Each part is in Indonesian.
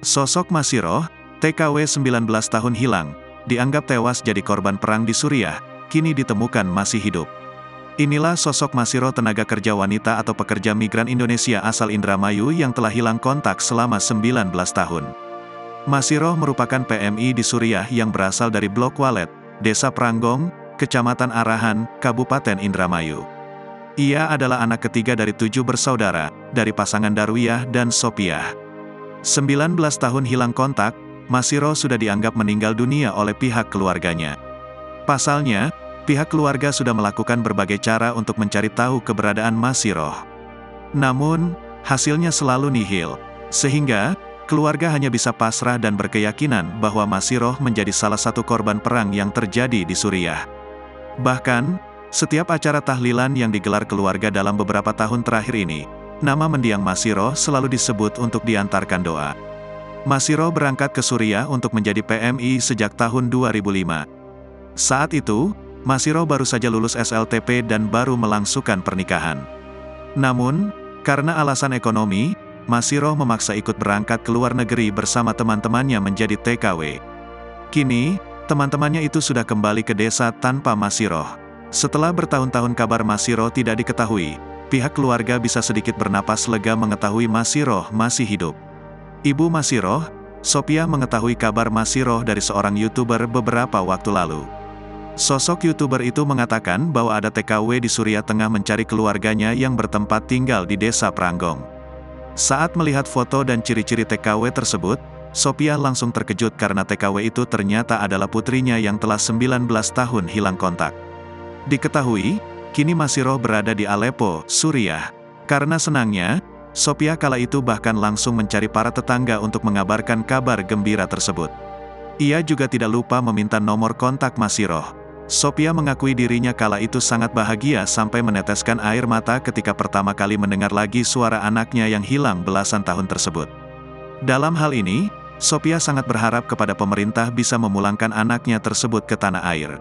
Sosok Mashiroh, TKW 19 tahun hilang, dianggap tewas jadi korban perang di Suriah, kini ditemukan masih hidup. Inilah sosok Mashiroh, tenaga kerja wanita atau pekerja migran Indonesia asal Indramayu yang telah hilang kontak selama 19 tahun. Mashiroh merupakan PMI di Suriah yang berasal dari Blok Walet, Desa Pranggong, Kecamatan Arahan, Kabupaten Indramayu. Ia adalah anak ketiga dari 7 bersaudara, dari pasangan Darwiyah dan Sopiah. 19 tahun hilang kontak, Mashiroh sudah dianggap meninggal dunia oleh pihak keluarganya. Pasalnya, pihak keluarga sudah melakukan berbagai cara untuk mencari tahu keberadaan Mashiroh. Namun, hasilnya selalu nihil, sehingga keluarga hanya bisa pasrah dan berkeyakinan bahwa Mashiroh menjadi salah satu korban perang yang terjadi di Suriah. Bahkan, setiap acara tahlilan yang digelar keluarga dalam beberapa tahun terakhir ini, nama mendiang Mashiroh selalu disebut untuk diantarkan doa. Mashiroh berangkat ke Suriah untuk menjadi PMI sejak tahun 2005. Saat itu, Mashiroh baru saja lulus SLTP dan baru melangsungkan pernikahan. Namun, karena alasan ekonomi, Mashiroh memaksa ikut berangkat ke luar negeri bersama teman-temannya menjadi TKW. Kini, teman-temannya itu sudah kembali ke desa tanpa Mashiroh. Setelah bertahun-tahun kabar Mashiroh tidak diketahui, pihak keluarga bisa sedikit bernapas lega mengetahui Mashiroh masih hidup. Ibu Mashiroh, Sopiah, mengetahui kabar Mashiroh dari seorang YouTuber beberapa waktu lalu. Sosok YouTuber itu mengatakan bahwa ada TKW di Suriah tengah mencari keluarganya yang bertempat tinggal di Desa Pranggong. Saat melihat foto dan ciri-ciri TKW tersebut, Sopiah langsung terkejut karena TKW itu ternyata adalah putrinya yang telah 19 tahun hilang kontak. Diketahui, kini Mashiroh berada di Aleppo, Suriah. Karena senangnya, Sopiah kala itu bahkan langsung mencari para tetangga untuk mengabarkan kabar gembira tersebut. Ia juga tidak lupa meminta nomor kontak Mashiroh. Sopiah mengakui dirinya kala itu sangat bahagia sampai meneteskan air mata ketika pertama kali mendengar lagi suara anaknya yang hilang belasan tahun tersebut. Dalam hal ini, Sopiah sangat berharap kepada pemerintah bisa memulangkan anaknya tersebut ke tanah air.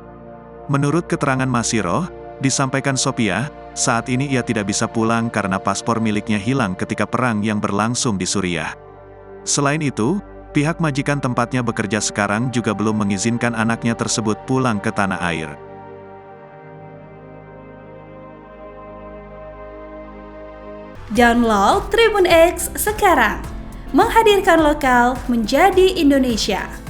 Menurut keterangan Mashiroh, disampaikan Sopiah, saat ini ia tidak bisa pulang karena paspor miliknya hilang ketika perang yang berlangsung di Suriah. Selain itu, pihak majikan tempatnya bekerja sekarang juga belum mengizinkan anaknya tersebut pulang ke tanah air. Download Tribun X sekarang, menghadirkan lokal menjadi Indonesia.